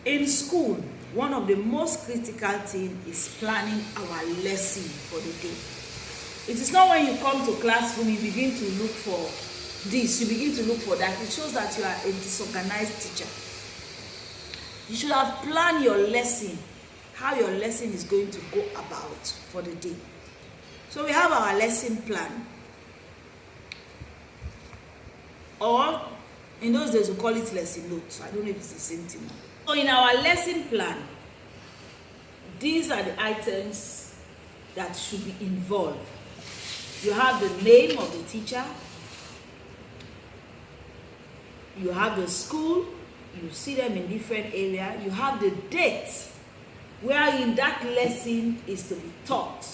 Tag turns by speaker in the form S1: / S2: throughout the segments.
S1: In school, one of the most critical things is planning our lesson for the day. It is not when you come to classroom you begin to look for this, you begin to look for that. It shows that you are a disorganized teacher. You should have planned your lesson, how your lesson is going to go about for the day. So we have our lesson plan, or in those days we call it lesson notes. I don't know if it's the same thing. So in our lesson plan, these are the items that should be involved. You have the name of the teacher, you have the school, you see them in different areas, you have the date wherein that lesson is to be taught.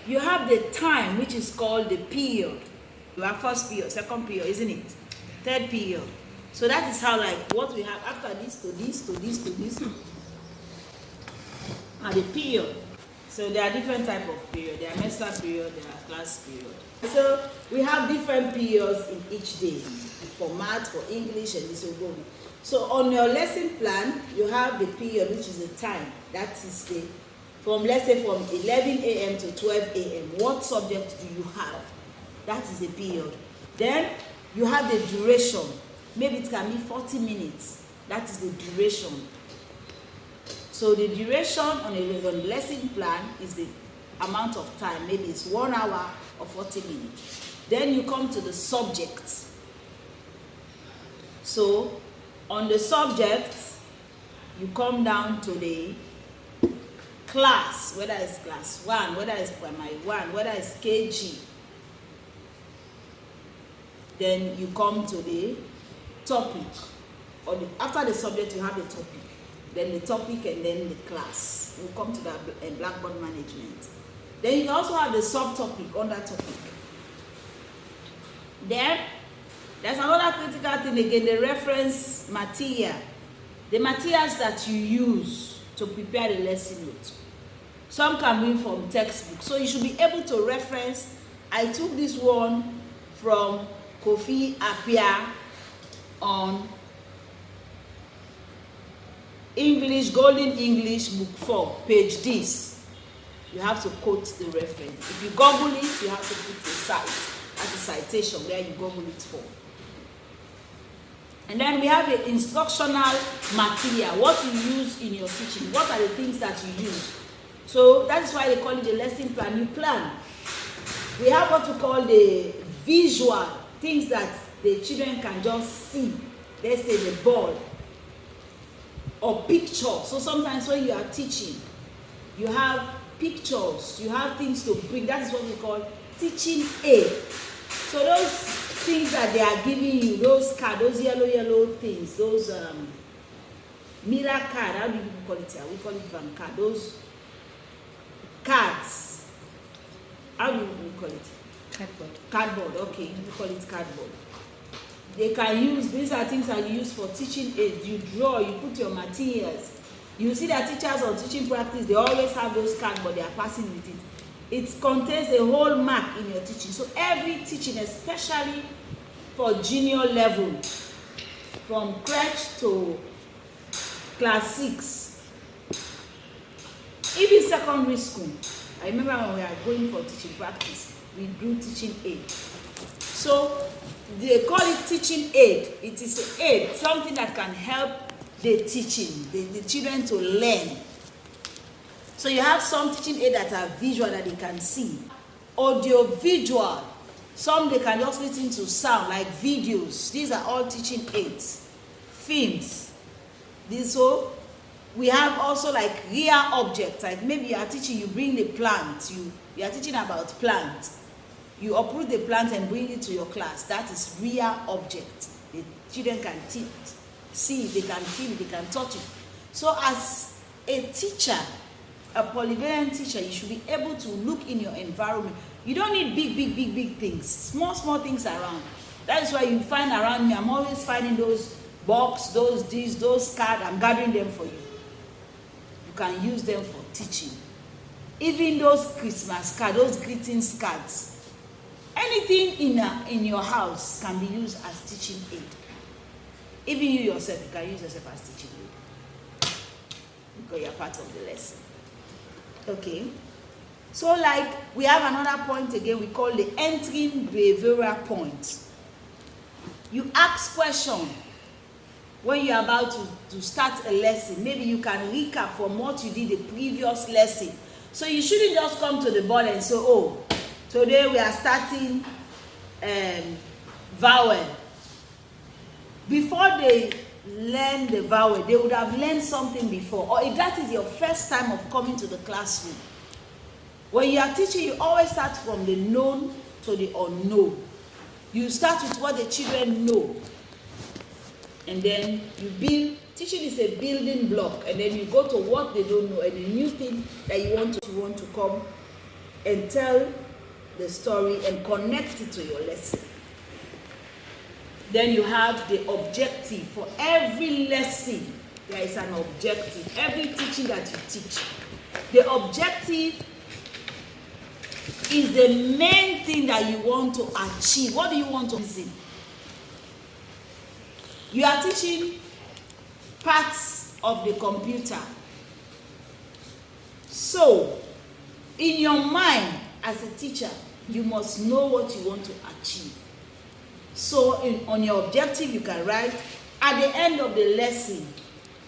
S1: You have the time, which is called the period. You have first period, second period, isn't it? Third period. So that is how, like, what we have after this to this to this to this are the period. So there are different types of period. There are master period, there are class period. So we have different periods in each day, for math, for English, and this will go. So on your lesson plan, you have the period, which is the time. That is the, from, let's say, from 11 a.m. to 12 a.m. What subject do you have? That is the period. Then you have the duration. Maybe it can be 40 minutes. That is the duration. So the duration on a lesson plan is the amount of time. Maybe it's 1 hour or 40 minutes. Then you come to the subject. So on the subject, you come down to the class, whether it's class 1, whether it's primary 1, whether it's KG. Then you come to the topic. Or after the subject, you have the topic. Then the topic and then the class. We'll come to that Blackboard management. Then you also have the subtopic on that topic. Then there's another critical thing again, the reference material. The materials that you use to prepare the lesson note. Some can be from textbook. So you should be able to reference. I took this one from Kofi Appiah on English, Golden English, book 4, page this. You have to quote the reference. If you Google it, you have to put the site as a citation where you Google it for. And then we have the instructional material, what you use in your teaching. What are the things that you use? So that is why they call it the lesson plan. You plan. We have what we call the visual, things that the children can just see. Let's say the board or picture. So sometimes when you are teaching, you have pictures, you have things to bring. That is what we call teaching aid. So those things that they are giving you, those cards, those yellow things, those mirror card, how do you call it here? We call it van card. Those cards, how do you call it?
S2: Cardboard.
S1: Cardboard, okay, we call it cardboard. They can use, these are things that you use for teaching aids. You draw, you put your materials. You see that teachers on teaching practice, they always have those cards, but they are passing with it. It contains a whole mark in your teaching. So every teaching, especially for junior level, from crèche to class 6, even secondary school. I remember when we were going for teaching practice, we do teaching aid. So they call it teaching aid. It is an aid, something that can help the teaching, the children to learn. So you have some teaching aids that are visual that they can see. Audio visual, some they can just listen to sound like videos. These are all teaching aids. Films. So we have also like real objects, like maybe you are teaching, you bring the plant, you are teaching about plant. You uproot the plant and bring it to your class. That is real object. The children can see it, they can feel it, they can touch it. So as a teacher, a polyvalent teacher, you should be able to look in your environment. You don't need big things. Small things around. That is why you find around me, I'm always finding those box, those cards, I'm gathering them for you. You can use them for teaching. Even those Christmas cards, those greetings cards, anything in your house can be used as teaching aid. Even you yourself, you can use yourself as teaching aid because you're part of the lesson. Okay. So like we have another point again, we call the entering behavioral point. You ask question when you're about to start a lesson. Maybe you can recap from what you did the previous lesson. So you shouldn't just come to the board and say, oh, today we are starting vowel. Before they learn the vowel, they would have learned something before. Or if that is your first time of coming to the classroom, when you are teaching, you always start from the known to the unknown. You start with what the children know. And then you build. Teaching is a building block. And then you go to what they don't know and a new thing that you want to come and tell the story and connect it to your lesson. Then you have the objective. For every lesson, there is an objective. Every teaching that you teach, the objective is the main thing that you want to achieve. What do you want to achieve? You are teaching parts of the computer. So, in your mind as a teacher, you must know what you want to achieve. So, on your objective, you can write, at the end of the lesson,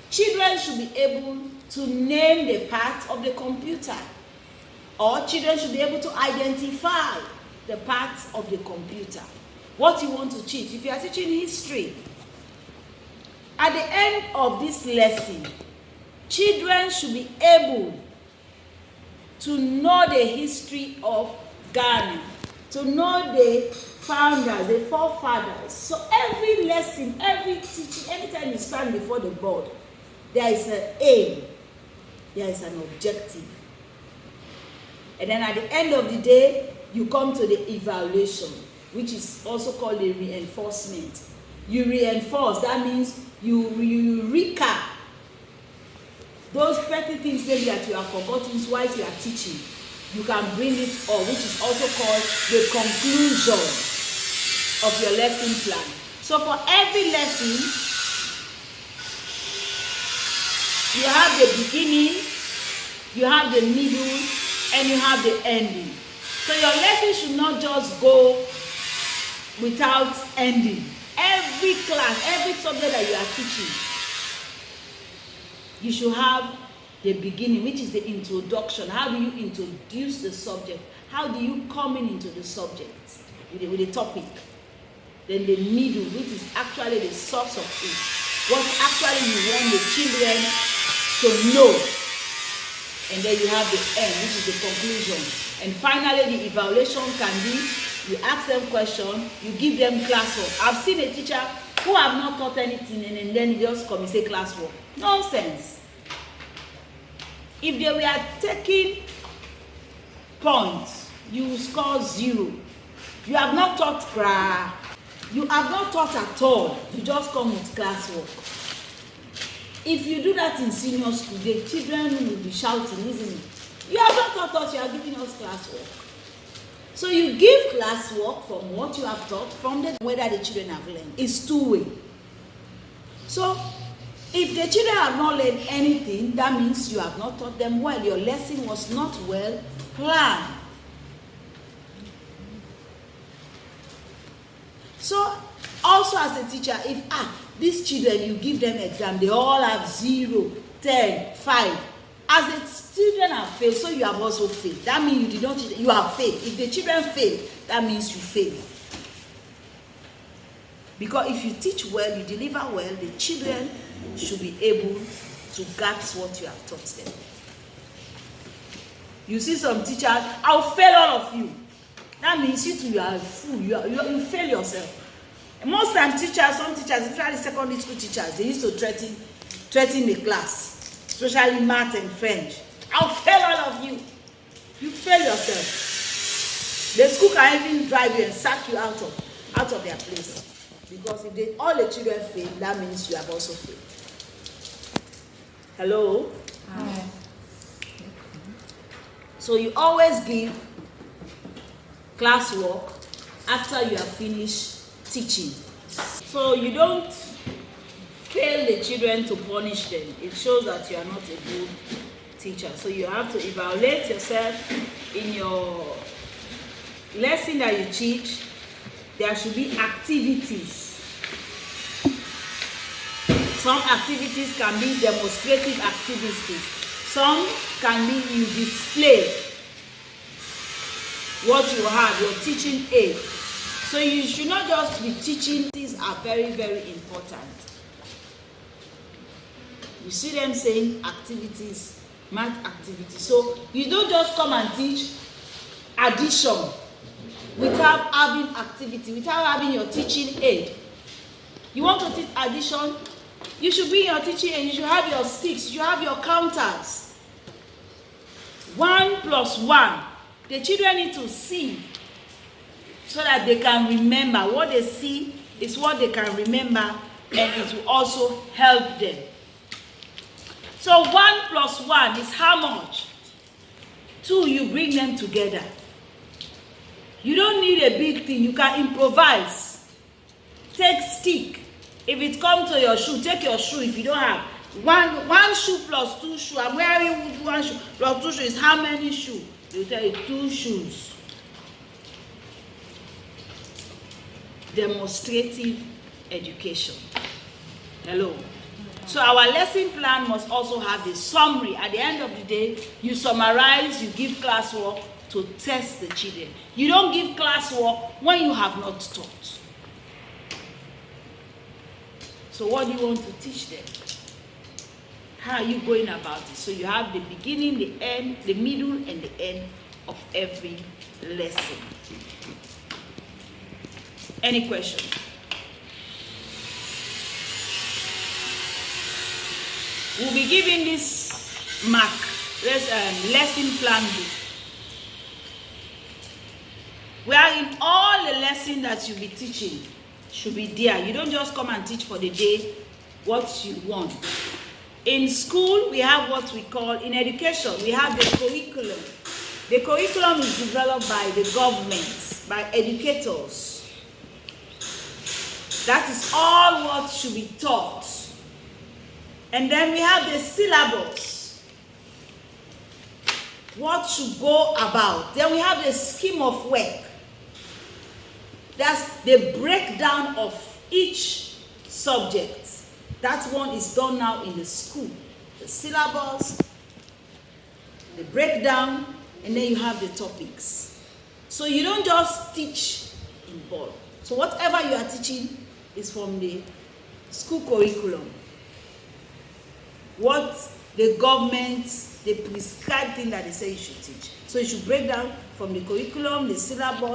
S1: children should be able to name the part of the computer. Or children should be able to identify the parts of the computer. What you want to teach. If you are teaching history, at the end of this lesson, children should be able to know the history of Ghana, to know the founders, the forefathers. So every lesson, every teaching, anytime you stand before the board, there is an aim, there is an objective. And then at the end of the day, you come to the evaluation, which is also called the reinforcement. You reinforce, that means you recap those petty things maybe that you have forgotten while you are teaching. You can bring it up, which is also called the conclusion of your lesson plan. So for every lesson, you have the beginning, you have the middle, and you have the ending. So your lesson should not just go without ending. Every class, every subject that you are teaching, you should have the beginning, which is the introduction. How do you introduce the subject? How do you come into the subject with the topic? Then the middle, which is actually the source of it. What actually you want the children to know. And then you have the end, which is the conclusion. And finally, the evaluation can be, you ask them questions, you give them classwork. I've seen a teacher who have not taught anything and then he just come and say classwork. Nonsense. If they were taking points, you will score 0. You have not taught cra. You have not taught at all. You just come with classwork. If you do that in senior school, the children will be shouting, isn't it? You have not taught us, you are giving us classwork. So you give classwork from what you have taught, from whether the children have learned. It's two-way. So if the children have not learned anything, that means you have not taught them well. Your lesson was not well planned. So also as a teacher, if these children, you give them exam, they all have 0, 10, 5. As the children have failed, so you have also failed. That means you have failed. If the children fail, that means you fail. Because if you teach well, you deliver well, the children should be able to grasp what you have taught them. You see some teachers, I'll fail all of you. That means you too, you are a fool. You fail yourself. And most times some teachers, especially secondary school teachers, they used to threaten the class, especially math and French. I'll fail all of you. You fail yourself. The school can even drive you and sack you out of their place. Because if all the children fail, that means you have also failed. Hello?
S2: Hi.
S1: So you always give classwork after you have finished teaching. So you don't fail the children to punish them. It shows that you are not a good teacher. So you have to evaluate yourself in your lesson that you teach. There should be activities. Some activities can be demonstrative activities. Some can be you display what you have, your teaching aid. So you should not just be teaching. These are very, very important. You see them saying activities, math activities. So you don't just come and teach addition without having activity, without having your teaching aid. You want to teach addition? You should be in your teaching aid. You should have your sticks. You should have your counters. 1 + 1. The children need to see so that they can remember. What they see is what they can remember, and it will also help them. So 1 + 1 is how much? 2, you bring them together. You don't need a big thing. You can improvise. Take stick. If it comes to your shoe, take your shoe. If you don't have one shoe plus 2 shoes, I'm wearing 1 shoe plus 2 shoes is how many shoes? They tell you 2 shoes. Demonstrative education. Hello. So our lesson plan must also have a summary. At the end of the day, you summarize, you give classwork to test the children. You don't give classwork when you have not taught. So what do you want to teach them? How are you going about it? So you have the beginning, the end, the middle, and the end of every lesson. Any questions? We'll be giving this mark, lesson plan book, where in all the lessons that you'll be teaching should be there. You don't just come and teach for the day what you want. In school, we have what we call, in education, we have the curriculum. The curriculum is developed by the government, by educators. That is all what should be taught. And then we have the syllabus. What should go about. Then we have the scheme of work. That's the breakdown of each subject. That one is done now in the school. The syllabus, the breakdown, and then you have the topics. So you don't just teach in bulk. So whatever you are teaching is from the school curriculum. What the government, the prescribed thing that they say you should teach. So you should break down from the curriculum, the syllabus,